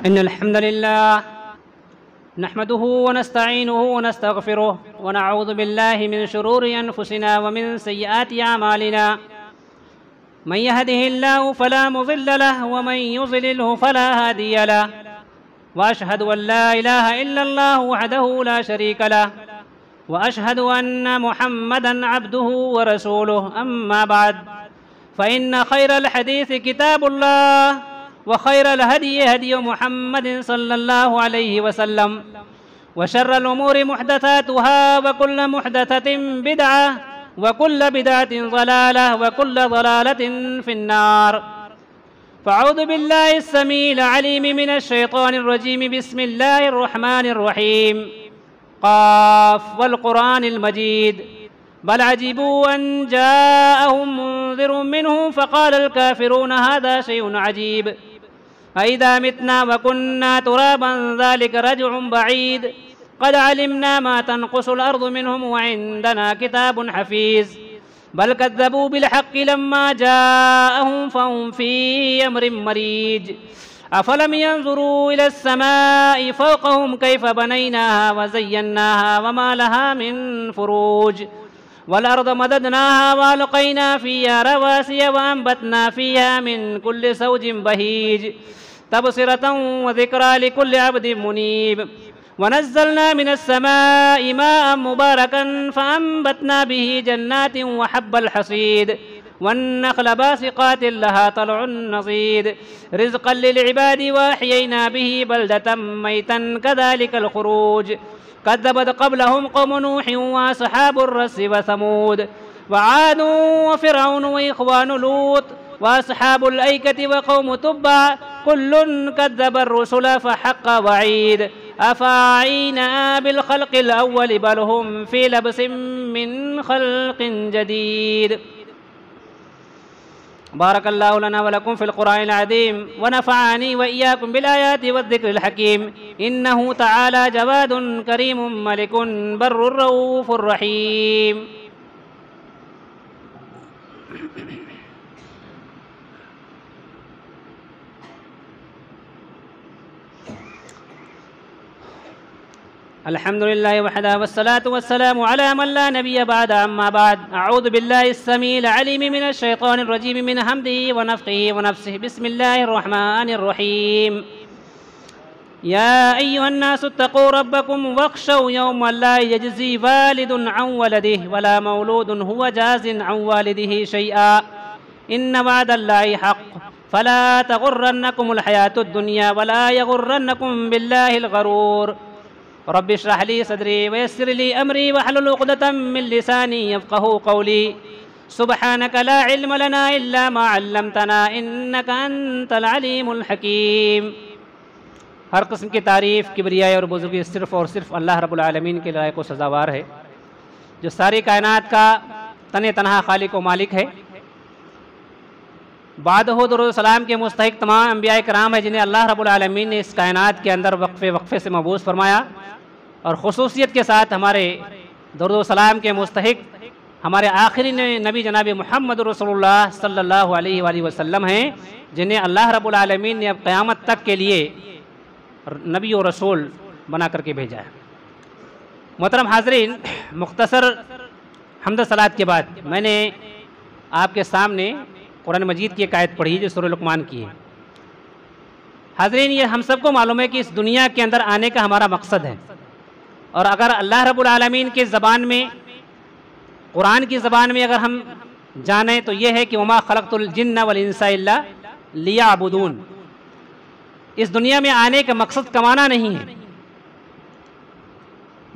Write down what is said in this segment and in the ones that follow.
इन्नल हम्दुलिल्लाह नहमदुहु व नस्तईनुहु व नस्तगफिरुह व नऊज़ु बिल्लाहि मिन शुरूरि अनफुसिना व मिन सय्यिआति अमालिना मन यहदिहिल्लाहु फला मुज़िल्ल लहु व मन युज़लिल्हु फला हादिय लहु व अशहदु अन ला इलाहा इल्लल्लाहु वहदहु ला शरीक लहु व अशहदु अन्न मुहम्मदन अब्दुहु व रसूलुहु अम्मा बाद फ़इन्न खैरल हदीस किताबुल्लाह व खैरल हदी हदी मुहम्मदिन सल्लल्लाहु अलैहि वसल्लम व शर्रल उमूरि मुहदसातुहा व कुल्ल मुहदसतिन बिदअह व कुल्ल बिदअतिन ज़लालह व कुल्ल ज़लालतिन फिन्नार। फ़अऊज़ु बिल्लाहि अस्समीइल अलीम मिनश शैतानिर रजीम बिस्मिल्लाहिर रहमानिर रहीम। क़ाफ़ वल क़ुरआनिल मजीद बल अजिबू अन जाअहुम मुन्ज़िरुम मिन्हुम फ़क़ालल काफ़िरून हाज़ा शैउन अजीब अइज़ा मितना व कुन्ना तुराबन ज़ालिका रज्उन बईद क़द अलिमना मा तनक़ुसुल अर्ज़ु मिन्हुम व इंदना किताबुन हफ़ीज़ बल कज़्ज़बू बिल हक़्क़ि लम्मा जाअहुम फ़हुम फ़ी अम्रिन मरीज अफ़लम यंज़ुरू इलस समाइ फ़ौक़हुम कैफ़ बनैनाहा व ज़य्यन्नाहा व मा लहा मिन फ़ुरूज वल अर्ज़ मददनाहा व अलक़ैना फ़ीहा रवासिय व अंबतना फ़ीहा मिन कुल्लि ज़ौजिन बहीज तबसिरतन व ज़िक्रा लिकुल्लि अब्दिन मुनीब व नज़्ज़लना मिनस समाइ माअन मुबारकन फ़अंबतना बिही जन्नातिन व हब्बल हसीद वन्नख़्ल बासिक़ातिन लहा तलउन नज़ीद रिज़्क़न लिल इबादि व अह्यैना बिही बल्दतन मैतन कज़ालिकल ख़ुरूज कज़्ज़बत क़ब्लहुम क़ौमु नूहिन व अस्हाबुर रस्स व समूद व आदुन व फ़िरऔन व इख़्वानु लूत व अस्हाबुल ऐकति व क़ौमु तुब्बा कुल्लुन कज़्ज़बर रुसुल फ़हक़्क़ वईद अफ़अयीना बिल ख़ल्क़िल अव्वल बल हुम फ़ी लब्सिन मिन ख़ल्क़िन जदीद। बारकल्लाहु लना व लकुम फ़िल क़ुरआनिल अज़ीम व नफ़अनी व इय्याकुम बिल आयाति व ज़िक्रिल हकीम इन्नहु तआला जवादुन करीमुन मलिकुन बर्रुर रऊफ़ुर रहीम। अल्हम्दुलिल्लाहि वहदा वस्सलातु वस्सलामु अला मन ला नबिय्य बअद अम्मा बाद अऊज़ु बिल्लाहि अस्समीइल अलीम मिनश शैतानिर रजीम मिन हम्दिही व नफ़्ख़िही व नफ़्सिही बिस्मिल्लाहिर रहमानिर रहीम। या अय्युहन नासु इत्तक़ू रब्बकुम वख़्शौ यौमन ला यजज़ी वालिदुन अन वलदिही वला मौलूदुन हुवा जाज़िन अन वालिदिही शैआ इन्न वअदल्लाहि हक़्क़ फ़ला तग़ुर्रन्नकुमुल हयातुद दुनिया वला यग़ुर्रन्नकुम बिल्लाहिल ग़रूर। रब्बि इश्रह ली सदरी व यस्सिर ली अमरी वहलुल उक़दतम मिन लिसानी यफ़क़हू क़ौली सुब्हानक ला इल्म लना इल्ला मा अल्लमतना इन्नका अंतल अलीमुल हकीम। हर किस्म की तारीफ़ किबरिया और बुज़ुर्गी सिर्फ़ और सिर्फ़ अल्लाह रब्बुल आलमीन के लायक व सज़ावार है, जो सारी कायनात का तने तनहा खालिक व मालिक है। बादहु दुरूद सलाम के मुस्तहिक़ तमाम अंबिया कराम है, जिन्हें अल्लाह रब्बुल आलमीन ने इस कायनात के अंदर वक्फ़े वक्फ़े से मबूस फरमाया, और ख़ुसूसियत के साथ हमारे दुरूद सलाम के मुस्तहिक़ हमारे आखिरी नबी जनाब मुहम्मद रसूलुल्लाह सल्लल्लाहु अलैहि वसल्लम हैं, जिन्हें अल्लाह रब्बुल आलमीन ने अब क़यामत तक के लिए नबी और रसूल बना करके भेजा है। मोहतरम हाज़रीन, मुख्तसर हम्द सलात के बाद मैंने आपके सामने कुरान मजीद की एक आयत पढ़ी जो सूरह लुक़मान की है। हाज़रीन, ये हम सबको मालूम है कि इस दुनिया के अंदर आने का हमारा मकसद है, और अगर अल्लाह रब्बुल आलमीन के ज़बान में, कुरान की ज़बान में अगर हम जानें तो ये है कि वमा खलक़तुल जिन्ना वल इंसा इल्ला लियअबुदून। इस दुनिया में आने का मकसद कमाना नहीं है,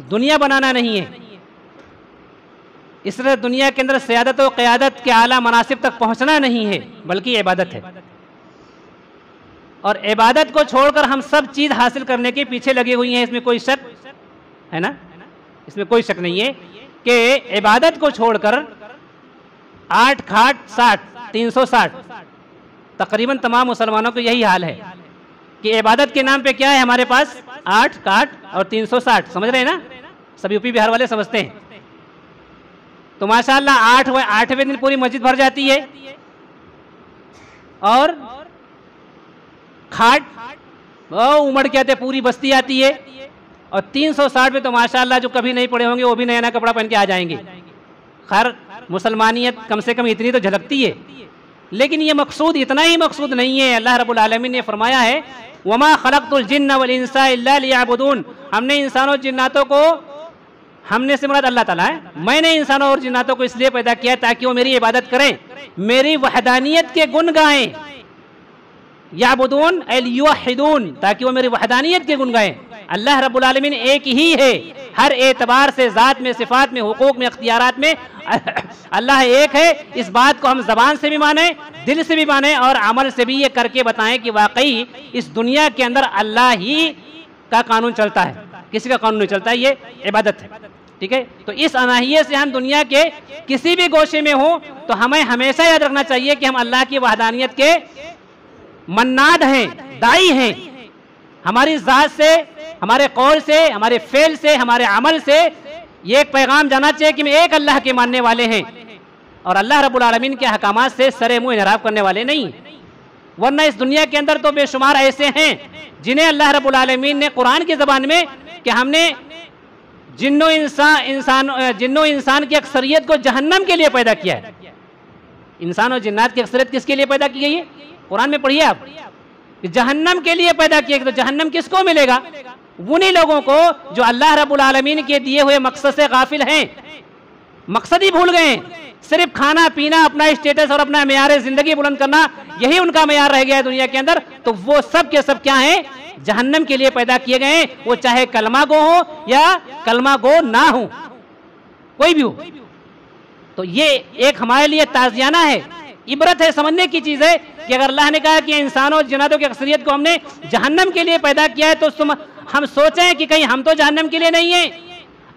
दुनिया बनाना नहीं है, इसलिए दुनिया के अंदर सियादत व क़यादत के आला मनासिब तक पहुँचना नहीं है, बल्कि इबादत है। और इबादत को छोड़कर हम सब चीज़ हासिल करने के पीछे लगी हुई हैं, इसमें कोई शक है ना, इसमें कोई शक नहीं है कि इबादत को छोड़कर 8 खाट 60 360 तकरीबन तमाम मुसलमानों को यही हाल है कि इबादत के नाम पे क्या है हमारे पास 8 काट और 360, समझ रहे हैं ना, सब यूपी बिहार वाले समझते हैं। तो माशाअल्लाह 8वें दिन पूरी मस्जिद भर जाती है, और खाट उमड़ के आते पूरी बस्ती आती है, और 360 में तो माशाअल्लाह जो कभी नहीं पड़े होंगे वो भी नया नया कपड़ा पहन के आ जाएंगे। खैर मुसलमानियत कम से कम इतनी तो झलकती है, लेकिन ये मकसूद इतना ही मकसूद नहीं है। अल्लाह रब्बुल आलमीन ने फरमाया है वमा खलक़तुल जिन्न वल इंसा इल्ला लियअबुदून, हमने इंसानों और जिन्नातों को, हमने से मुराद अल्लाह ताला है, मैंने इंसानों और जिन्नातों को इसलिए पैदा किया ताकि वो मेरी इबादत करें, मेरी वहदानियत के गुण गाएं, याबुदून अल युवहिदून, ताकि वो मेरी वहदानियत के गुण गाएं। अल्लाह रब्बुल आलमीन एक ही है, हर एतबार से, ज़ात में, सिफ़ात में, हुकूक में, अख्तियारात में अल्लाह एक है। इस बात को हम ज़बान से भी माने, दिल से भी माने और अमल से भी ये करके बताएं कि वाकई इस दुनिया के अंदर अल्लाह ही का कानून चलता है, किसी का कानून नहीं चलता है, ये इबादत है। ठीक है, तो इस अनाहियत से हम दुनिया के किसी भी गोशे में हो तो हमें हमेशा याद रखना चाहिए कि हम अल्लाह की वहदानियत के मन्नाद हैं, दाई हैं। हमारी ज़ात से, हमारे कौल से, हमारे फेल से, हमारे अमल से ये एक पैगाम जाना चाहिए कि हम एक अल्लाह के मानने वाले हैं और अल्लाह रब्बुल आलमीन के अहकामात से सरे मुँह इनराफ करने वाले नहीं। वरना इस दुनिया के अंदर तो बेशुमार ऐसे हैं जिन्हें अल्लाह रब्बुल आलमीन ने कुरान की ज़बान में कि हमने जिन्नो इंसान की अक्सरियत को जहन्नम के लिए पैदा किया है। इंसान और जिन्नात की अक्सरियत किसके लिए पैदा की गई है? कुरान में पढ़िए आप, जहन्नम के लिए पैदा किया। तो जहन्नम किसको मिलेगा? उन्हीं लोगों को जो अल्लाह रब्बुल आलमीन के दिए हुए मकसद से गाफिल हैं, मकसद ही भूल गए, सिर्फ खाना पीना, अपना स्टेटस और अपना मेयार जिंदगी बुलंद करना, यही उनका मेयार रह गया है दुनिया के अंदर। तो वो सब के सब क्या हैं? जहन्नम के लिए पैदा किए गए हैं, वो चाहे कलमा गो हो या कलमा गो ना हो, कोई भी हो। तो ये एक हमारे लिए ताज़ियाना है, इबरत है, समझने की चीज़ है कि अगर अल्लाह ने कहा कि इंसानों और जिन्नातों की अक्सरियत को हमने जहन्नम के लिए पैदा किया है, तो हम सोचें कि कहीं हम तो जहन्नम के लिए नहीं है।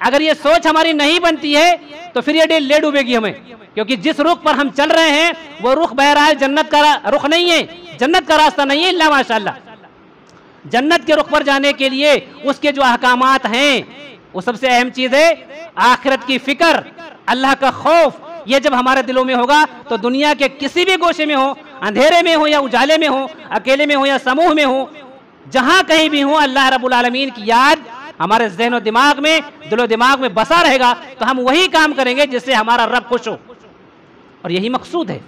अगर ये सोच हमारी नहीं बनती है तो फिर ये ले डूबेगी हमें, क्योंकि जिस रुख पर हम चल रहे हैं वो रुख बहरहाल जन्नत का रुख नहीं है, जन्नत का रास्ता नहीं है। इल्ला माशाअल्लाह, जन्नत के रुख पर जाने के लिए उसके जो अहकामात हैं वो सबसे अहम चीज़ है आखिरत की फिक्र, अल्लाह का खौफ। ये जब हमारे दिलों में होगा तो दुनिया के किसी भी गोशे में हो, अंधेरे में हो या उजाले में हो, अकेले में हो या समूह में हो, जहां कहीं भी हो, अल्लाह रब्बुल आलमीन की याद हमारे ज़हन और दिमाग में, दिलो दिमाग में बसा रहेगा, तो हम वही काम करेंगे जिससे हमारा रब खुश हो। और यही मकसूद है,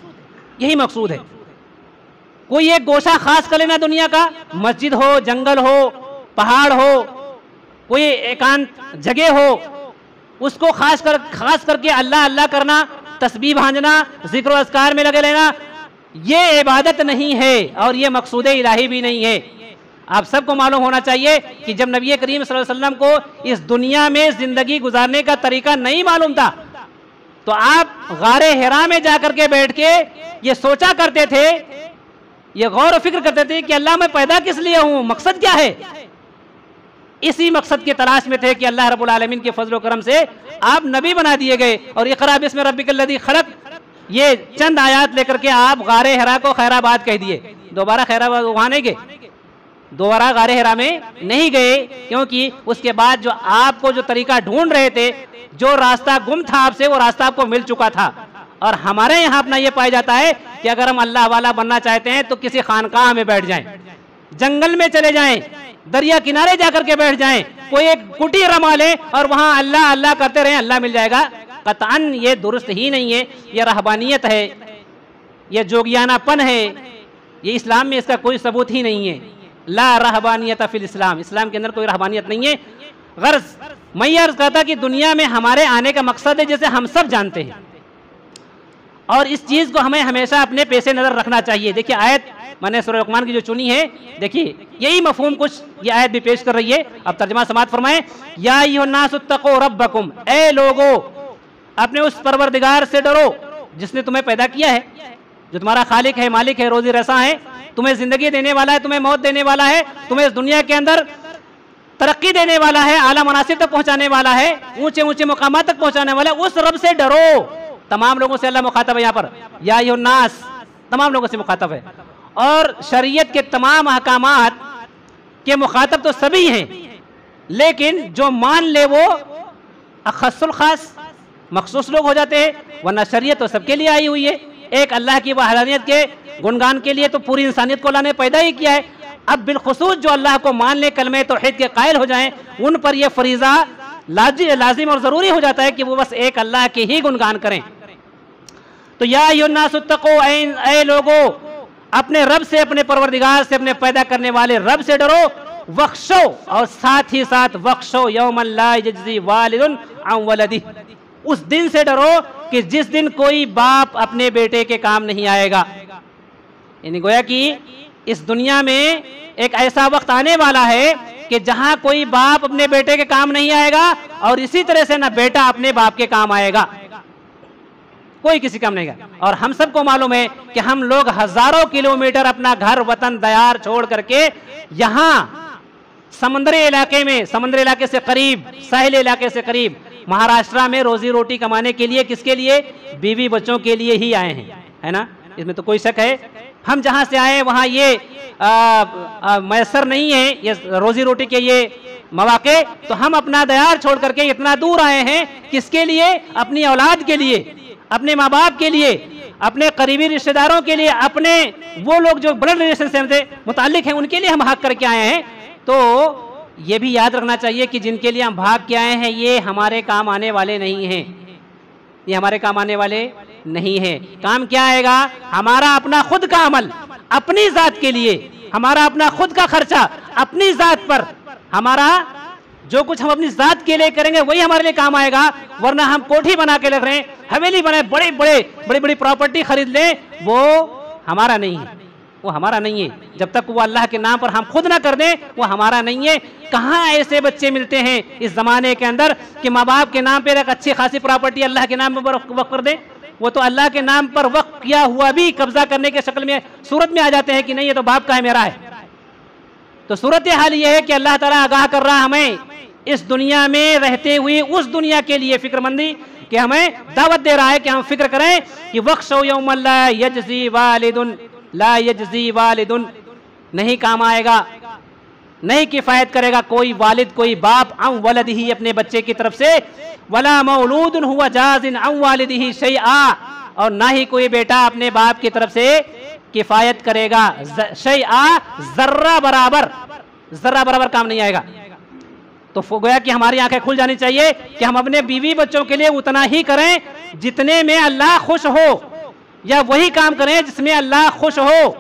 यही मकसूद है। कोई एक गोशा खास कर लेना दुनिया का, मस्जिद हो, जंगल हो, पहाड़ हो, कोई एकांत जगह हो, उसको खास करके अल्लाह अल्लाह करना, तस्बीह भांजना, जिक्र और अस्कार में लगे लेना, ये इबादत नहीं है और ये मकसूद इलाही भी नहीं है। आप सबको मालूम होना चाहिए कि जब नबी करीम सल्लल्लाहु अलैहि वसल्लम को इस दुनिया में जिंदगी गुजारने का तरीका नहीं मालूम था, तो आप गारे हिरा में जाकर के बैठ के ये सोचा करते थे, ये गौर और फिक्र करते थे कि अल्लाह मैं पैदा किस लिए हूँ, मकसद क्या है। इसी मकसद की तलाश में थे कि अल्लाह रब्बुल आलमीन के फजल करम से आप नबी बना दिए गए। और इक़रा बिस्मि रब्बिकल लज़ी खलक़, ये चंद आयात लेकर के आप गारे हिरा को खैराबाद कह दिए। दोबारा खैराबाद वहाँ नहीं गए, दोबारा गारे हिरा में नहीं गए, क्योंकि उसके बाद जो आपको जो तरीका ढूंढ रहे थे, जो रास्ता गुम था आपसे, वो रास्ता आपको मिल चुका था। और हमारे यहाँ अपना ये पाया जाता है कि अगर हम अल्लाह वाला बनना चाहते हैं तो किसी खानकाह में बैठ जाएं, जंगल में चले जाएं, दरिया किनारे जाकर के बैठ जाएं, कोई एक कुटी रमा लें और वहाँ अल्लाह अल्लाह करते रहें, अल्लाह मिल जाएगा। कतअन ये दुरुस्त ही नहीं है, ये रहबानियत है, ये जोगियानापन है, ये इस्लाम में इसका कोई सबूत ही नहीं है। ला रहबानियत फिल इस्लाम, इस्लाम के अंदर कोई रहबानियत नहीं है। गर्ज मैं ये अर्ज करता कि दुनिया में हमारे आने का मकसद है जैसे हम सब जानते हैं, और इस चीज़ को हमें हमेशा अपने पेश नज़र रखना चाहिए। देखिए आयत मैंने सूरह लुक़मान की जो चुनी है, देखिए यही मफहूम कुछ ये आयत भी पेश कर रही है। अब तर्जुमा समाअत फरमाएं, या अय्युहन्नासुत्तक़ू रब्बकुम, ए लोगो अपने उस परवरदिगार से डरो जिसने तुम्हें पैदा किया है, जो तुम्हारा खालिक है, मालिक है, रोजी रसा है, तुम्हें जिंदगी देने वाला है, तुम्हें मौत देने वाला है, तुम्हें इस दुनिया के अंदर तरक्की देने वाला है, आला मनासिब तक पहुंचाने वाला है, ऊंचे ऊंचे मुकामात तक पहुंचाने वाला है। उस रब से डरो। तमाम लोगों से अल्लाह मुखातब है यहाँ पर, या अय्युहन्नास, तमाम लोगों से मुखातब है। और शरीयत के तमाम अहकामात के मुखातब तो सभी हैं, लेकिन जो मान ले वो अखस्सुल खास मखसूस लोग हो जाते हैं, वरना शरीयत तो सबके लिए आई हुई है। एक अल्लाह की वहदानियत के गुणगान के लिए तो पूरी इंसानियत को अल्लाह ने पैदा ही किया है। अब बिलखुसूस जो अल्लाह को मान ले, कलमे तौहीद के कायल हो जाएं, उन पर यह फरीज़ा लाजिम और ज़रूरी हो जाता है कि वो बस एक अल्लाह के ही गुणगान करें। तो या अय्युन्नासुत्तक़ू, ऐ लोगो अपने रब से, अपने परवरदिगार से, अपने पैदा करने वाले रब से डरो, वख्शो और साथ ही साथ वख्शो यौमन ला यजज़ी वालिदुन अन वलदिही, उस दिन से डरो कि जिस दिन कोई बाप अपने बेटे के काम नहीं आएगा। यानी गोया कि इस दुनिया में एक ऐसा वक्त आने वाला है कि जहां कोई बाप अपने बेटे के काम नहीं आएगा और इसी तरह से ना बेटा अपने बाप के काम आएगा, कोई किसी काम नहीं आएगा। और हम सबको मालूम है कि हम लोग हजारों किलोमीटर अपना घर वतन दयार छोड़ करके यहाँ समुद्री इलाके में, समुद्री इलाके से करीब, साहिल इलाके से करीब महाराष्ट्र में रोजी रोटी कमाने के लिए, किसके लिए? बीवी बच्चों के लिए ही आए हैं, है ना, इसमें तो कोई शक है। हम जहाँ से आए वहाँ ये मैसर नहीं है ये रोजी रोटी के ये मौके, तो हम अपना दयार छोड़ करके इतना दूर आए हैं, किसके लिए? अपनी औलाद के लिए, अपने माँ बाप के लिए, अपने करीबी रिश्तेदारों के लिए, अपने वो लोग जो ब्लड रिलेशन से हमसे मुताल्लिक हैं उनके लिए हम भाग करके आए हैं। तो ये भी याद रखना चाहिए कि जिनके लिए हम भाग के आए हैं ये हमारे काम आने वाले नहीं हैं, ये हमारे काम आने वाले नहीं है। काम क्या आएगा? हमारा अपना खुद का अमल अपनी जात के लिए, हमारा अपना खुद का खर्चा अपनी जात पर, हमारा जो कुछ हम अपनी जात के लिए करेंगे वही हमारे लिए काम आएगा। वरना हम कोठी बना के रख रहे हैं, हवेली बनाए, बड़ी बड़ी प्रॉपर्टी खरीद लें, वो हमारा नहीं है, वो हमारा नहीं है। जब तक वो अल्लाह के नाम पर हम खुद ना कर दें वो हमारा नहीं है। कहाँ ऐसे बच्चे मिलते हैं इस जमाने के अंदर कि माँ बाप के नाम पर एक अच्छी खासी प्रॉपर्टी अल्लाह के नाम पर वक्फ कर दें? वो तो अल्लाह के नाम पर वक्फ किया हुआ भी कब्जा करने के शक्ल में, सूरत में आ जाते हैं कि नहीं ये तो बाप का है, मेरा है। तो सूरत हाल ये है कि अल्लाह ताला आगाह कर रहा हमें इस दुनिया में रहते हुए उस दुनिया के लिए फिक्रमंदी, कि हमें दावत दे रहा है कि हम फिक्र करें कि वख्शो यौमन ला यजज़ी वालिदुन, ला यजज़ी वालिदुन, नहीं काम आएगा, नहीं किफायत करेगा कोई वालिद, कोई बाप, अन वलदिही, अपने बच्चे की तरफ से, वला मौलूदुन हुवा जाज़िन अन वालिदिही शैआ, और ना ही कोई बेटा अपने बाप की तरफ से किफायत करेगा, शैआ, जर्रा बराबर काम नहीं आएगा। तो गोया कि हमारी आंखें खुल जानी चाहिए कि हम अपने बीवी बच्चों के लिए उतना ही करें जितने में अल्लाह खुश हो, या वही काम करें जिसमें अल्लाह खुश हो।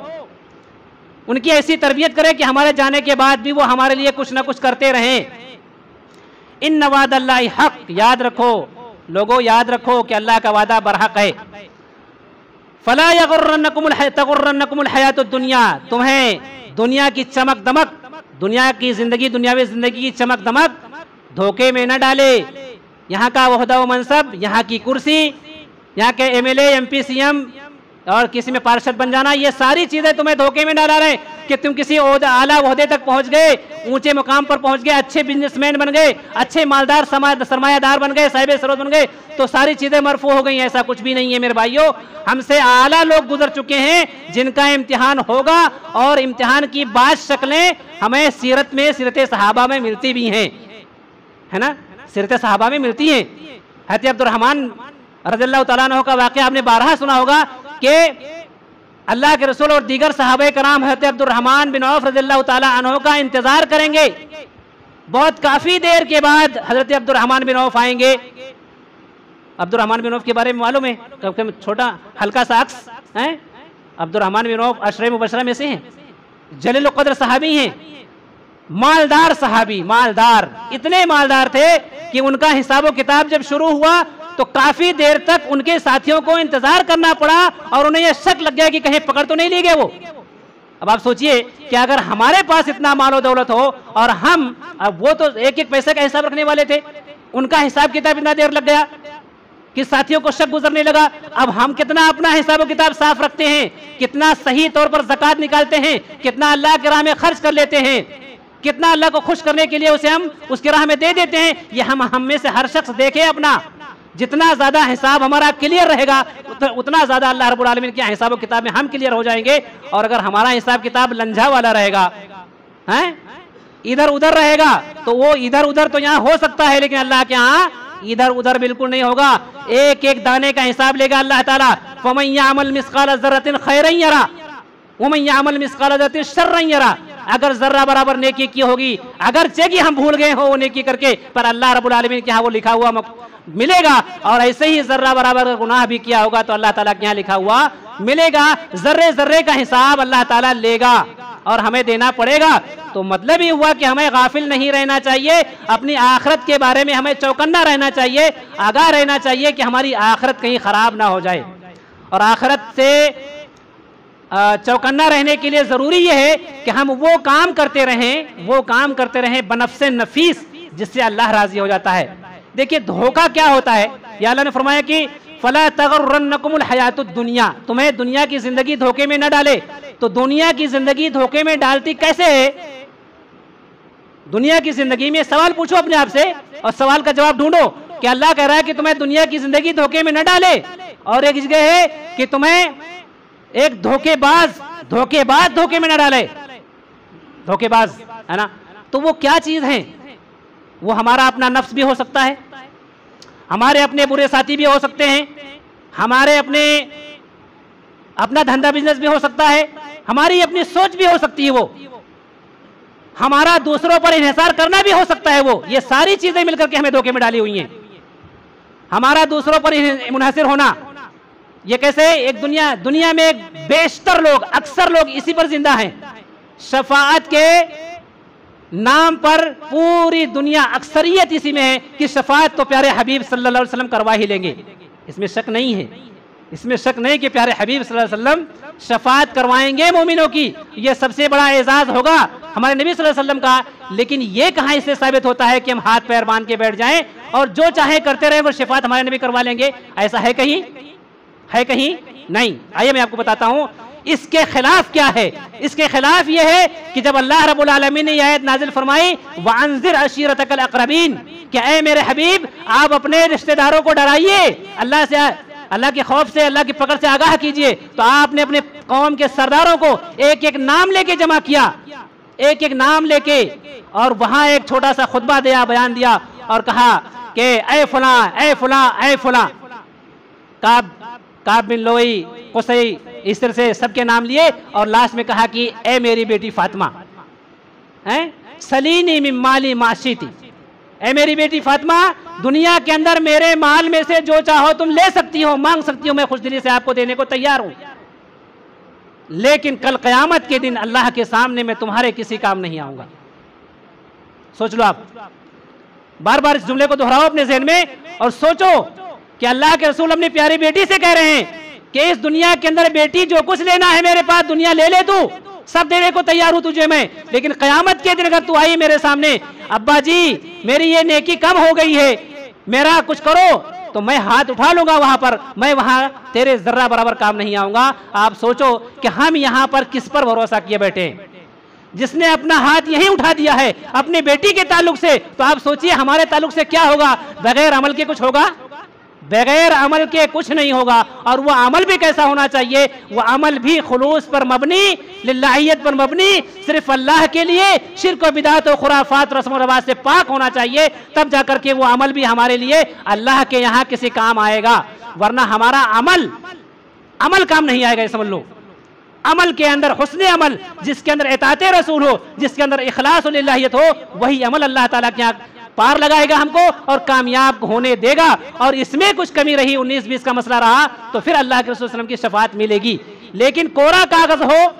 उनकी ऐसी तरबियत करें कि हमारे जाने के बाद भी वो हमारे लिए कुछ ना कुछ करते रहें। इन्न वादल्लाहि हक, याद रखो लोगों, याद रखो कि अल्लाह का वादा बरहक है। फला यगुर्रन्नकुमुल हयातुद दुनिया, तुम्हें दुनिया की चमक दमक, दुनिया की जिंदगी, दुनियावी जिंदगी की चमक दमक धोखे में न डाले। यहाँ का ओहदा व मनसब, यहाँ की कुर्सी, यहाँ के एमएलए, एमपी, सीएम और किसी में पार्षद बन जाना, ये सारी चीजें तुम्हें धोखे में डाला रहे कि तुम किसी आला ओहदे तक पहुंच गए, ऊंचे मुकाम पर पहुंच गए, अच्छे बिजनेसमैन बन गए, अच्छे मालदार सरमायादार बन गए, साहिब सरोत बन गए, तो सारी चीजें मरफू हो गई। ऐसा कुछ भी नहीं है मेरे भाइयों। हमसे आला लोग गुजर चुके हैं जिनका इम्तिहान होगा, और इम्तिहान की बात शक्लें हमें सीरत में, सीरत सहाबा में मिलती भी हैं, है ना, सीरत सहाबा में मिलती हैं। हज़रत अब्दुर्रहमान रज़ियल्लाहु तआला अन्हु का वाक़या आपने बारहा सुना होगा कि अल्लाह के रसूल और दीगर सहाबे कराम हज़रत अब्दुर्रहमान बिन औफ रज़ियल्लाहु तआला अन्हु का इंतजार करेंगे। बहुत काफी देर के बाद हज़रत अब्दुर्रहमान बिन औफ आएंगे। अब्दुर्रहमान बिन औफ के बारे में मालूम है, छोटा हल्का सा अक्स है। अब्दुर्रहमान बिन औफ अशरे मुबशरा में से हैं, जलील क़द्र सहाबी हैं, मालदार सहाबी, मालदार, इतने मालदार थे कि उनका हिसाब किताब जब शुरू हुआ तो काफी देर तक उनके साथियों को इंतजार करना पड़ा और उन्हें यह शक लग गया कि कहीं पकड़ तो नहीं लिए गए वो। अब आप सोचिए कि अगर हमारे पास इतना मालो दौलत हो और हम, अब वो तो एक एक पैसे का हिसाब रखने वाले थे, उनका हिसाब किताब इतना देर लग गया कि साथियों को शक गुजरने लगा। अब हम कितना अपना हिसाब किताब साफ रखते हैं, कितना सही तौर पर ज़कात निकालते हैं, कितना अल्लाह की राह में खर्च कर लेते हैं, कितना अल्लाह को खुश करने के लिए उसे हम उसकी राह में दे देते हैं, ये हम में से हर शख्स देखे अपना। जितना ज्यादा हिसाब हमारा क्लियर रहेगा उतना ज्यादा अल्लाह रब्बुल आलमीन के हिसाब किताब में हम क्लियर हो जाएंगे। और अगर हमारा हिसाब किताब लंझा वाला रहेगा, हैं, इधर उधर रहेगा, तो वो इधर उधर तो यहाँ हो सकता है, लेकिन अल्लाह के यहाँ इधर उधर बिल्कुल नहीं होगा। एक एक दाने का हिसाब लेगा अल्लाह ताला। फमन यअमल मिस्काल ज़र्रतिन खैरन यरा वमन यअमल मिस्काल ज़र्रतिन शर्रन यरा। अगर जर्रा बराबर नेकी की होगी, अगरचे कि हम भूल गए हो वो नेकी करके, पर अल्लाह रब्बुल आलमीन के यहाँ वो लिखा हुआ मिलेगा। और ऐसे ही जर्रा बराबर गुनाह भी किया होगा तो अल्लाह ताला के यहाँ लिखा हुआ मिलेगा। जर्रे जर्रे का हिसाब अल्लाह ताला लेगा और हमें देना पड़ेगा। तो मतलब ये हुआ कि हमें गाफिल नहीं रहना चाहिए, अपनी आखिरत के बारे में हमें चौकन्ना रहना चाहिए, आगाह रहना चाहिए कि हमारी आखिरत कहीं ख़राब ना हो जाए। और आखिरत से चौकन्ना रहने के लिए ज़रूरी ये है कि हम वो काम करते रहें बनफ्से नफीस, जिससे अल्लाह राज़ी हो जाता है। देखिए धोखा क्या होता है, या अल्लाह ने फरमाया कि फला तगर्रन्नकुमुल हयातुद दुनिया, तुम्हें दुनिया की जिंदगी धोखे में न डाले। तो दुनिया की जिंदगी धोखे में डालती कैसे है? दुनिया की जिंदगी में सवाल पूछो अपने आप से और सवाल का जवाब ढूंढो कि अल्लाह कह रहा है कि तुम्हें दुनिया की जिंदगी धोखे में न डाले, और एक जगह है कि तुम्हें एक धोखेबाज धोखे में न डाले, धोखेबाज है ना। तो वो क्या चीज है? वो हमारा अपना नफ्स भी हो सकता है, हमारे अपने बुरे साथी भी हो सकते हैं, हमारे अपना धंधा बिजनेस भी हो सकता है, हमारी अपनी सोच भी हो सकती है, वो हमारा दूसरों पर इन्हिसार करना भी हो सकता है। वो ये सारी चीजें मिलकर के हमें धोखे में डाली हुई हैं। हमारा दूसरों पर मुनहसिर होना, ये कैसे? एक दुनिया में एक बेशतर लोग, अक्सर लोग इसी पर जिंदा हैं। शफाअत के नाम पर पूरी दुनिया अक्सरियत इसी में है कि शफाअत तो प्यारे हबीब सल्लल्लाहु अलैहि वसल्लम करवा ही लेंगे, इसमें शक नहीं है। इसमें शक नहीं कि प्यारे हबीब सल्लल्लाहु अलैहि वसल्लम शफाअत करवाएंगे मोमिनों की। ये सबसे बड़ा एजाज होगा हमारे नबी सल्लल्लाहु अलैहि वसल्लम का। लेकिन ये कहाँ इससे साबित होता है कि हम हाथ पैर बांध के बैठ जाएं और जो चाहे करते रहे, वो शफाअत हमारे नबी करवा लेंगे? ऐसा है कहीं? है कहीं? नहीं। आइए मैं आपको बताता हूं इसके खिलाफ क्या है। इसके खिलाफ यह है कि जब अल्लाह रब्बुल आलमीन ने यह आयत नाजिल फरमाई, वअंज़िर अशीरतकल अक़रबीन, कि ऐ मेरे हबीब आप अपने रिश्तेदारों को डराइए, अल्लाह के खौफ से, अल्लाह की पकड़ से आगाह कीजिए। तो आपने अपने कौम के सरदारों को एक एक नाम लेके जमा किया, एक एक नाम लेके, और वहां एक छोटा सा खुतबा दिया, बयान दिया और कहा कि ऐ फलां ऐ फलां ऐ फलां, काब बिन लोई, कुसई, इस तरह से सबके नाम लिए और लास्ट में कहा कि ऐ मेरी बेटी फातिमा, सलीनी मिन माली माशीती, ऐ मेरी बेटी फातिमा दुनिया के अंदर मेरे माल में से जो चाहो तुम ले सकती हो, मांग सकती हो, मैं खुशदिली से आपको देने को तैयार हूं। लेकिन कल क़यामत के दिन अल्लाह के सामने मैं तुम्हारे किसी काम नहीं आऊंगा। सोच लो आप, बार बार इस जुमले को दोहराओ अपने ज़हन में और सोचो कि अल्लाह के रसूल अपनी प्यारी बेटी से कह रहे हैं कि इस दुनिया के अंदर बेटी जो कुछ लेना है मेरे पास दुनिया ले ले, तू सब देने को तैयार हूं तुझे मैं, लेकिन क़यामत के दिन अगर तू आई मेरे सामने, अब्बा जी मेरी ये नेकी कम हो गई है, मेरा कुछ करो, तो मैं हाथ उठा लूंगा वहां पर, मैं वहां तेरे जर्रा बराबर काम नहीं आऊंगा। आप सोचो कि हम यहां पर किस पर भरोसा किए बैठे? जिसने अपना हाथ यहीं उठा दिया है अपनी बेटी के ताल्लुक से, तो आप सोचिए हमारे ताल्लुक से क्या होगा? बगैर अमल के कुछ होगा? बगैर अमल के कुछ नहीं होगा। और वह अमल भी कैसा होना चाहिए? वह अमल भी खुलूस पर मबनी, लिल्लाहियत पर मबनी, सिर्फ अल्लाह के लिए, शिर्क व बिदात और खुराफात रस्म व रवाज से पाक होना चाहिए। तब जाकर के वो अमल भी हमारे लिए अल्लाह के यहाँ किसी काम आएगा, वरना हमारा अमल काम नहीं आएगा। ये समझ लो, अमल के अंदर हुस्ने अमल, जिसके अंदर इताअते रसूल हो, जिसके अंदर इखलास व लिल्लाहियत हो, वही अमल अल्लाह ताला के यहाँ पार लगाएगा हमको और कामयाब होने देगा। और इसमें कुछ कमी रही, 19-20 का मसला रहा, तो फिर अल्लाह के रसूल सल्लल्लाहु अलैहि वसल्लम की शफाअत मिलेगी। लेकिन कोरा कागज हो,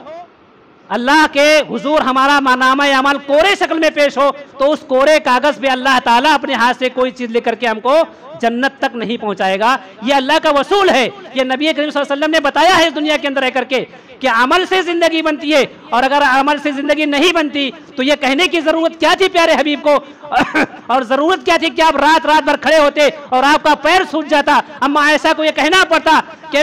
अल्लाह के हुजूर हमारा नामा अमल कोरे शक्ल में पेश हो, तो उस कोरे कागज पे अल्लाह ताला अपने हाथ से कोई चीज लेकर के हमको जन्नत तक नहीं पहुंचाएगा। ये अल्लाह का वसूल है। ये नबी करीम सल्लल्लाहु अलैहि वसल्लम ने बताया है इस दुनिया के अंदर रह करके कि अमल से जिंदगी बनती है, और अगर अमल से जिंदगी नहीं बनती तो ये कहने की जरूरत क्या थी प्यारे हबीब को और जरूरत क्या थी कि आप रात भर खड़े होते और आपका पैर सूज जाता, अम्मा आयशा को ये कहना पड़ता कि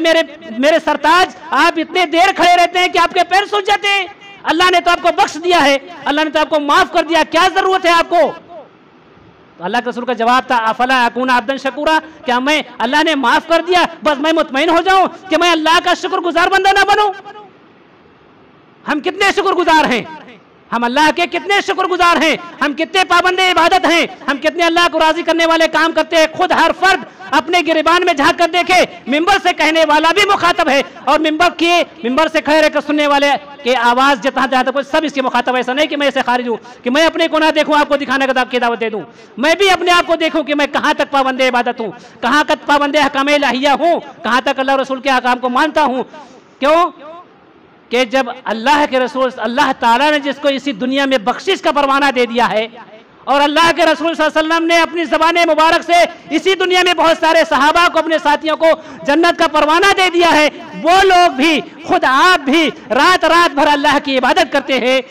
मेरे सरताज आप इतने देर खड़े रहते हैं कि आपके पैर सूज जाते हैं। अल्लाह ने तो आपको बख्श दिया है, अल्लाह ने तो आपको माफ कर दिया, क्या जरूरत है आपको? तो अल्लाह के रसूल का जवाब था, अफला अकूना अब्दन शकूरा, क्या मैं अल्लाह ने माफ कर दिया बस मैं मुतमईन हो जाऊं कि मैं अल्लाह का शुक्रगुजार बंदा ना बनूं? हम कितने शुक्रगुजार हैं, हम अल्लाह के कितने शुक्रगुजार हैं, हम कितने पाबंदे इबादत हैं, हम कितने अल्लाह को राजी करने वाले काम करते हैं। खुद हर फर्द अपने गिरबान में झांक कर देखे, मिंबर से कहने वाला भी मुखातब है और मिंबर से खड़े रहकर सुनने वाले के आवाज जहाँ जहाँ तक सब इसके मुखातब। ऐसा नहीं कि मैं इसे खारिज हूँ, कि मैं अपने को ना देखूँ, आपको दिखाने की दावत दे दूँ। मैं भी अपने आप को देखूँ कि मैं कहाँ तक पाबंदे इबादत हूँ, कहाँ तक पाबंदे हकाम इलाहिया हूँ, कहाँ तक अल्लाह रसूल के हकाम को मानता हूँ। क्यों कि जब अल्लाह के रसूल अल्लाह ताला ने जिसको इसी दुनिया में बख्शिश का परवाना दे दिया है और अल्लाह के रसूल सल्लल्लाहु अलैहि वसल्लम ने अपनी ज़बान मुबारक से इसी दुनिया में बहुत सारे सहाबा को, अपने साथियों को जन्नत का परवाना दे दिया है, वो लोग भी, खुद आप भी रात रात भर अल्लाह की इबादत करते हैं।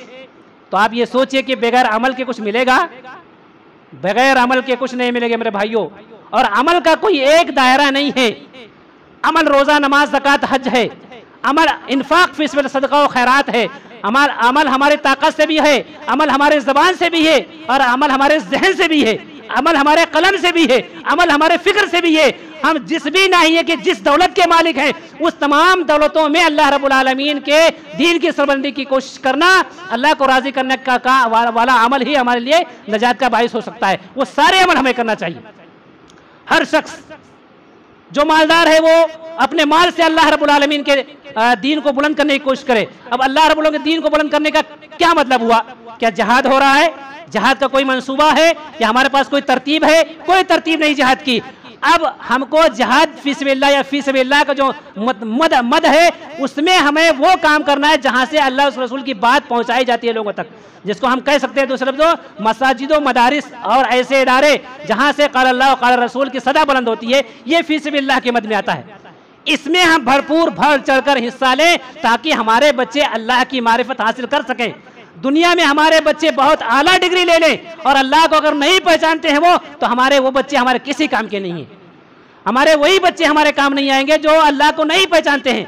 तो आप ये सोचिए कि बगैर अमल के कुछ मिलेगा? बगैर अमल के कुछ नहीं मिलेगा मेरे भाइयों। और अमल का कोई एक दायरा नहीं है। अमल रोज़ा, नमाज, ज़कात, हज है। अमल इन्फाक फी सबिल सदका व खैरात है। अमल हमारे ताकत से भी है, अमल हमारे ज़बान से भी है, और अमल हमारे जहन से भी है, अमल हमारे कलम से भी है, अमल हमारे फिक्र से भी है। हम जिस भी नहीं है कि जिस दौलत के मालिक हैं, उस तमाम दौलतों में अल्लाह रब्बुल आलमीन के दीन की सरबंदी की कोशिश करना, अल्लाह को राज़ी करने का वाला अमल ही हमारे लिए नजात का बाइस हो सकता है। वो सारे अमल हमें करना चाहिए। हर शख्स जो मालदार है वो अपने माल से अल्लाह रब्बुल आलमीन के दीन को बुलंद करने की कोशिश करे। अब अल्लाह रब्बुल आलमीन के दीन को बुलंद करने का क्या मतलब हुआ? क्या जहाद हो रहा है? जहाद का कोई मंसूबा है या हमारे पास कोई तरतीब है? कोई तरतीब नहीं जहाद की। अब हमको जहाद फी सबिलिल्लाह या फी सबिलिल्लाह का जो मद है, उसमें हमें वो काम करना है जहाँ से अल्लाह उस रसूल की बात पहुँचाई जाती है लोगों तक, जिसको हम कह सकते हैं दूसरे जो मसाजिद, मदारिस और ऐसे इदारे जहाँ से क़ाल अल्लाह क़ाल रसूल की सदा बुलंद होती है, ये फी सबिलिल्लाह के मद में आता है। इसमें हम भरपूर बढ़ चढ़कर हिस्सा लें ताकि हमारे बच्चे अल्लाह की मारिफत हासिल कर सकें। दुनिया में हमारे बच्चे बहुत आला डिग्री ले लें और अल्लाह को अगर नहीं पहचानते हैं वो, तो वो बच्चे हमारे किसी काम के नहीं हैं। हमारे वही बच्चे हमारे काम नहीं आएंगे जो अल्लाह को नहीं पहचानते हैं।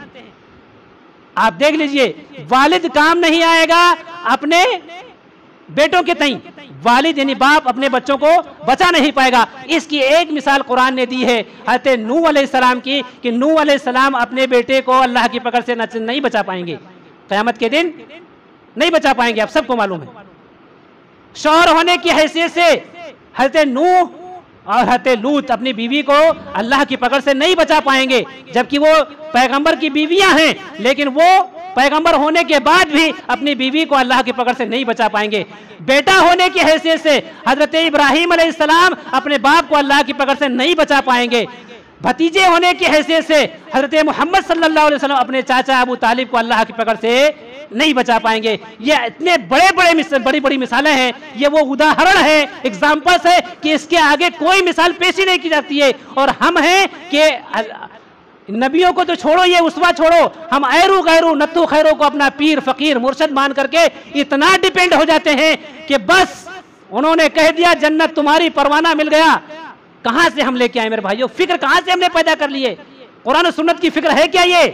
आप देख लीजिए, वालिद काम नहीं आएगा अपने बेटों के तई, वालिद यानी बाप अपने बच्चों को बचा नहीं पाएगा। इसकी एक मिसाल कुरान ने दी है हज़रत नूह अलैहिस्सलाम की, कि नूह अलैहिस्सलाम अपने बेटे को अल्लाह की पकड़ से नहीं बचा पाएंगे, क़यामत के दिन नहीं बचा पाएंगे। आप सबको मालूम है, शौहर होने की हैसियत से हज़रत नूह और हज़रत लूत अपनी बीवी को अल्लाह की पकड़ से नहीं बचा पाएंगे, जबकि वो पैगंबर की बीवियां हैं, लेकिन वो पैगंबर होने के बाद भी अपनी बीवी को अल्लाह की पकड़ से नहीं बचा पाएंगे। बेटा होने की हैसियत से हज़रत इब्राहीम अलैहिस्सलाम अपने बाप को अल्लाह की पकड़ से नहीं बचा पाएंगे। भतीजे होने की हैसियत से हज़रत मोहम्मद सल्लल्लाहु अलैहि वसल्लम अपने चाचा अबू तालिब को अल्लाह की पकड़ से नहीं बचा पाएंगे। ये इतने बड़ी बड़ी मिसालें हैं, ये वो उदाहरण है, एग्जाम्पल्स है कि इसके आगे कोई मिसाल पेश ही नहीं की जाती है। और हम हैं कि नबियों को तो छोड़ो, ये उसवा छोड़ो, हम ऐरू गैरू नत्थु खैरों को अपना पीर फकीर मुर्शद मान करके इतना डिपेंड हो जाते हैं कि बस उन्होंने कह दिया जन्नत तुम्हारी, परवाना मिल गया। कहां से हम लेके आए मेरे भाइयों? फिक्र कहां से हमने पैदा कर लिए? कुरान और सुन्नत की फिक्र है क्या ये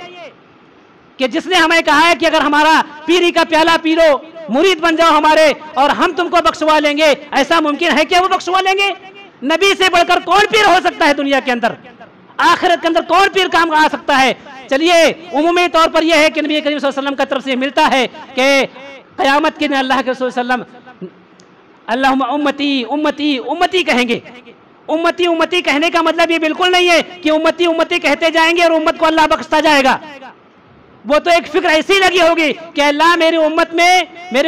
कि जिसने हमें कहा है कि अगर हमारा पीरी का प्याला पी लो, मुरीद बन जाओ हमारे और हम तुमको बख्शवा लेंगे, ऐसा मुमकिन है क्या वो बख्शवा लेंगे? नबी से बढ़कर कौन पीर हो सकता है दुनिया के अंदर? आखिरत के अंदर कौन पीर काम आ सकता है? चलिए उमूमी तौर पर यह है कि नबी करीम सल्लल्लाहु अलैहि वसल्लम की तरफ से मिलता है कि क़यामत के दिन अल्लाह के रसूल सल्लल्लाहु अलैहि वसल्लम अल्लाहुम्मा उम्मती उम्मती उम्मती कहेंगे। उम्मती उम्मती कहने का मतलब ये बिल्कुल नहीं है कि उम्मती उम्मती कहते जाएंगे और उम्मत को अल्लाह बख्शता जाएगा। वो तो एक फिक्र ऐसी लगी होगी कि अल्लाह मेरी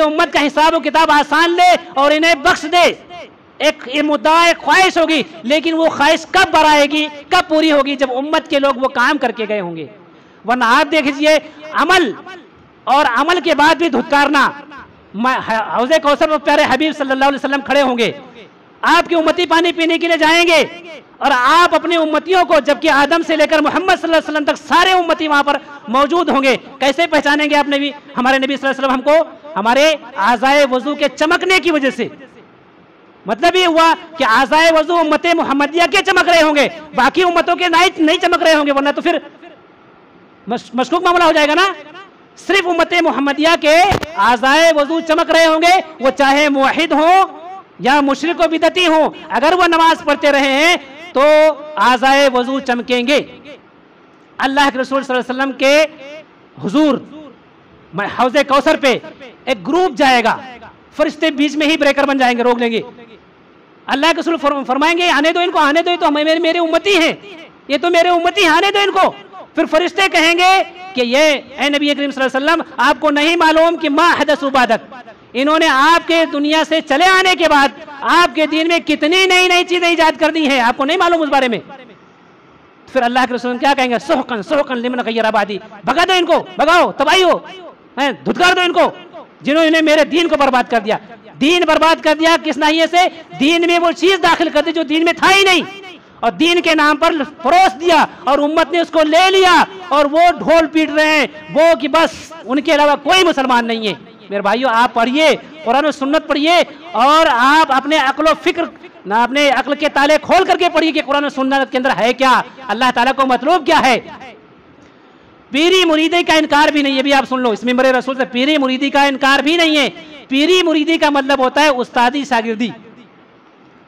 उम्मत का हिसाब और किताब आसान ले और इन्हें बख्श दे। एक मुद्दा, एक ख्वाहिश होगी, लेकिन वो ख्वाहिश कब बराएगी, कब पूरी होगी? जब उम्मत के लोग वो काम करके गए होंगे। वरना आप देख लीजिए, अमल और अमल के बाद भी धुतकारना। हौज़े कौसर पर प्यारे हबीब सल्लल्लाहु अलैहि वसल्लम खड़े होंगे, आपकी उम्मती पानी पीने के लिए जाएंगे और आप अपनी उम्मतियों को, जबकि आदम से लेकर मोहम्मद सल्लल्लाहु अलैहि वसल्लम तक सारे उम्मती वहां पर मौजूद होंगे, कैसे पहचानेंगे आप? नबी, हमारे नबी सल्लल्लाहु अलैहि वसल्लम हमको हमारे आज़ाए वज़ू के चमकने की वजह से, मतलब ये हुआ कि आज़ाए वज़ू उम्मत मुहम्मदिया के चमक रहे होंगे, बाकी उम्मतों के नहीं चमक रहे होंगे, वरना तो फिर मशकूक मामला हो जाएगा ना। सिर्फ उम्मत मुहम्मदिया के आज़ाए वज़ू चमक रहे होंगे, वो चाहे मुवहिद हो या मुशरिक व बिदती हो, अगर वो नमाज पढ़ते रहे हैं तो आज़ाए वज़ू चमकेंगे। अल्लाह के रसूल सल्लल्लाहु अलैहि वसल्लम के हुजूर हौज़े कौसर पे एक ग्रुप जाएगा फरिश्ते बीच में ही ब्रेकर बन जाएंगे, रोक लेंगे। अल्लाह के रसूल फरमाएंगे आने दो इनको, आने दो, तो मेरे उम्मती हैं, ये तो मेरे उम्मती हैं, आने दो इनको। फिर फरिश्ते कहेंगे कि ये ए नबी करीम सल्लल्लाहु अलैहि वसल्लम, आपको नहीं मालूम कि मा हदसु बादक, इन्होंने आपके दुनिया से चले आने के बाद आपके दीन में कितनी नई नई चीजें ईजाद कर दी हैं, आपको नहीं मालूम उस बारे में। फिर अल्लाह के रसूल क्या कहेंगे, सुहकन सुहकन लिमन गय्यर आबादी, भगा दो इनको, भगाओ, तबाही हो, धुतकार दो इनको, जिन्होंने मेरे दीन को बर्बाद कर दिया। दीन बर्बाद कर दिया किस नाहिए से, दीन में वो चीज दाखिल कर दी जो दीन में था ही नहीं, और दीन के नाम पर फरोश दिया और उम्मत ने उसको ले लिया और वो ढोल पीट रहे हैं वो कि बस उनके अलावा कोई मुसलमान नहीं है। मेरे भाइयों, आप पढ़िए, कुरान और सुन्नत पढ़िए, और आप अपने अक्ल फिक्र ना, अपने अक्ल के ताले खोल करके पढ़िए कि कुरान और सुन्नत के अंदर है क्या, अल्लाह ताला को मतलब क्या है। पीरी मुरीदी का इनकार भी नहीं है, भी आप सुन लो, इस मिंबर रसूल से पीरी मुरीदी का इनकार भी नहीं है। पीरी मुरीदी का मतलब होता है उस्तादी शागिर्दी,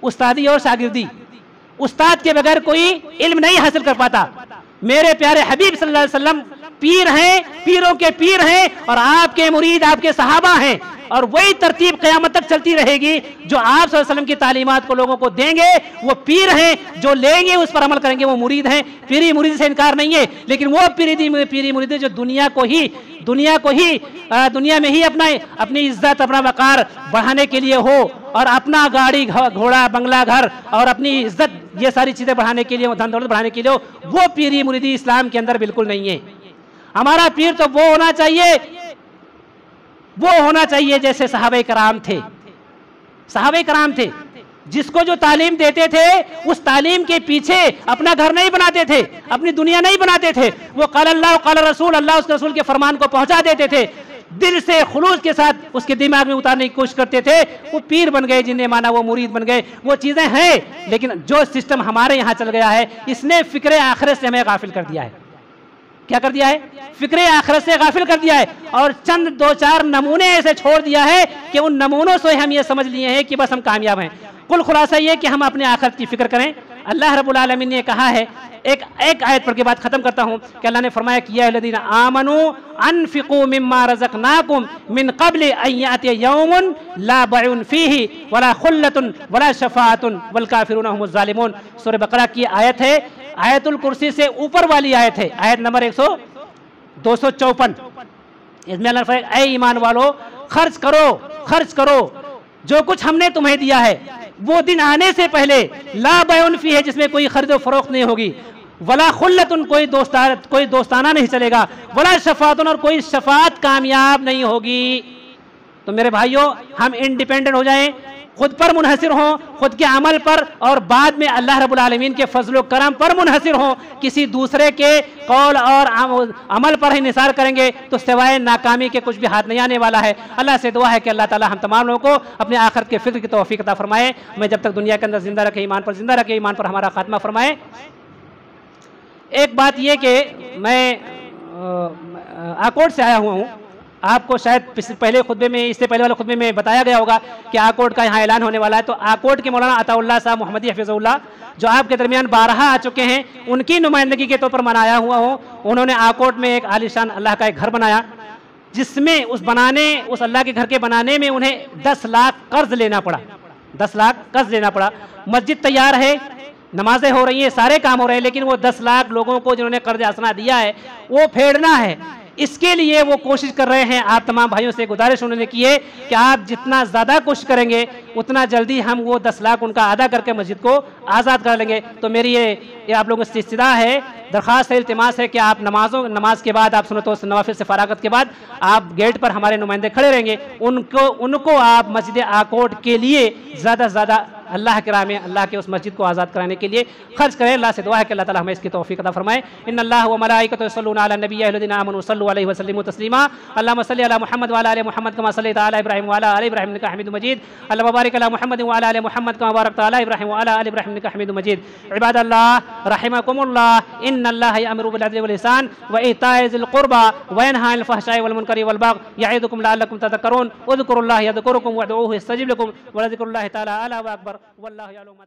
उस्तादी और शागिर्दी। उस्ताद के बगैर कोई इल्म नहीं हासिल कर पाता। मेरे प्यारे हबीब सल्लल्लाहु अलैहि वसल्लम पीर हैं, पीरों के पीर हैं, और आपके मुरीद आपके सहाबा हैं, और वही तरतीब क़यामत तक चलती रहेगी। जो आप सल्लल्लाहु अलैहि वसल्लम की तालीमात को लोगों को देंगे वो पीर हैं, जो लेंगे उस पर अमल करेंगे वो मुरीद हैं। पीरी मुरीद से इनकार नहीं है, लेकिन वो पीरी मुरीद जो दुनिया में ही अपनी इज्जत, अपना वकार बढ़ाने के लिए हो, और अपना गाड़ी घोड़ा बंगला घर और अपनी इज्जत ये सारी चीजें बढ़ाने के लिए, धन दौलत बढ़ाने के लिए हो, वो पीरी मुरीदी इस्लाम के अंदर बिल्कुल नहीं है। हमारा पीर तो वो होना चाहिए जैसे सहाबे कराम थे। सहाबे कराम थे जिसको जो तालीम देते थे उस तालीम के पीछे अपना घर नहीं बनाते थे, अपनी दुनिया नहीं बनाते थे। वो क़ाल अल्लाह क़ाल रसूल, अल्लाह उसके रसूल के फरमान को पहुंचा देते थे, दिल से खुलूस के साथ उसके दिमाग में उतारने की कोशिश करते थे। वो पीर बन गए, जिन्हें माना वो मुरीद बन गए। वो चीज़ें हैं, लेकिन जो सिस्टम हमारे यहाँ चल गया है इसने फ़िक्र आखिरत से हमें गाफिल कर दिया है। क्या कर दिया है? फ़िक्र आखिरत से गाफिल कर दिया है, और चंद दो चार नमूने ऐसे छोड़ दिया है कि उन नमूनों से हम ये समझ लिए हैं कि बस हम कामयाब हैं। कुल खुलासा ये कि हम अपने आखिरत की फ़िक्र करें। अल्लाह रब्बुल आलमीन ने कहा है, एक आयत पढ़ के बाद ख़त्म करता हूँ, कि अल्लाह ने फरमाया कि या अय्युहल्लज़ीना आमनू अनफ़िक़ू मिम्मा रज़क़नाकुम मिन क़ब्लि अन यातिय यौमुन ला बैउन फ़ीही वला ख़ुल्लतुन वला शफ़ाअतुन वल काफ़िरूना हुमुज़ ज़ालिमून। सूरह बक़रा की आयत है, आयतुल कुर्सी से ऊपर वाली आयत है, आयत नंबर 254। इसमें अल्लाह फरमाया, ऐ ईमान वालो, खर्च करो जो कुछ हमने तुम्हें दिया है। वो दिन आने से पहले ला बैउन फ़ीही, जिसमें कोई खरीदो फरोख्त नहीं होगी, वला खुल्लतुन, कोई दोस्ताना नहीं चलेगा, वला शफ़ाअतुन, और कोई शफ़ाअत कामयाब नहीं होगी। तो मेरे भाइयों, हम इंडिपेंडेंट हो जाएं, खुद पर मुनहसिर हों, खुद के अमल पर, और बाद में अल्लाह रब्बुल आलमीन के फजल करम पर मुनहसिर हों। किसी दूसरे के कौल और अमल पर ही निसार करेंगे तो सिवाय नाकामी के कुछ भी हाथ नहीं आने वाला है। अल्लाह से दुआ है कि अल्लाह ताला हम तमाम लोगों को अपने आखिरत के फिक्र की तौफीक अता फरमाए। मैं जब तक दुनिया के अंदर जिंदा रखे, ईमान पर जिंदा रखे, ईमान पर हमारा खात्मा फरमाए। एक बात यह कि मैं आकोट से आया हुआ हूँ। आपको शायद पहले खुतबे में, इससे पहले वाले खुतबे में बताया गया होगा कि आकोट का यहाँ ऐलान होने वाला है। तो आकोट के मौलाना अताउल्लाह साहब मोहम्मदी हफिज़ुल्लाह, जो आपके दरमियान बारहा आ चुके हैं, उनकी नुमाइंदगी के तौर पर मैं आया हुआ हूँ। उन्होंने आकोट में एक आलीशान अल्लाह का एक घर बनाया, जिसमें उस अल्लाह के घर के बनाने में उन्हें 10 लाख कर्ज लेना पड़ा। 10 लाख कर्ज लेना पड़ा। मस्जिद तैयार है, नमाजें हो रही हैं, सारे काम हो रहे हैं, लेकिन वो 10 लाख लोगों को जिन्होंने कर्ज आसना दिया है वो फेड़ना है। इसके लिए वो कोशिश कर रहे हैं। आप तमाम भाइयों से गुजारिश उन्होंने की है कि आप जितना ज़्यादा कोशिश करेंगे उतना जल्दी हम वो 10 लाख उनका अदा करके मस्जिद को आज़ाद कर लेंगे। तो मेरी ये आप लोगों से इस्तिदा है, दरख्वास्त है, इल्तिमास है कि आप नमाज के बाद, आप सुन्नत व नवाफिल से फरागत के बाद आप गेट पर हमारे नुमाइंदे खड़े रहेंगे। उनको आप मस्जिद आकोट के लिए ज़्यादा से ज़्यादा अल्लाह के राह में, अल्लाह के उस मस्जिद को आज़ाद कराने के लिए खर्च करें। अल्लाह से दुआ है कि अल्लाह ताला हमें इसकी तौफीक अता फरमाए। इन्नल्लाह व मलाइकतहु यसल्लूना अला नबी अल्लज़ीना आमनू सल्लु अलैहि व सल्लिमू तस्लीमा। अल्लाहुम्मा सल्लि अला मुहम्मद व अला आलि मुहम्मद कमा सल्लैता अला इब्राहीम व अला आलि इब्राहीम इन्नका हमीदुम मजीद। अल्लाहुम्मा बारिक अला मुहम्मद व अला आलि मुहम्मद कमा बारकता अला इब्राहीम व अला आलि इब्राहीम इन्नका हमीदुम मजीद। इबादल्लाह रहिमकुमुल्लाह, इन्नल्लाह यअमुरु बिल अदलि वल इहसान व ईताइ ज़िल क़ुरबा व यनहा अनिल फ़हशाइ वल मुनकरि वल बग़य यईदुकुम लअल्लकुम तज़क्करून। उज़्कुरुल्लाह यज़कुरुकुम वदऊहु यस्तजिब लकुम व लज़िक्रुल्लाहि तआला अला व अकबर वल्लाहु यअलमु मा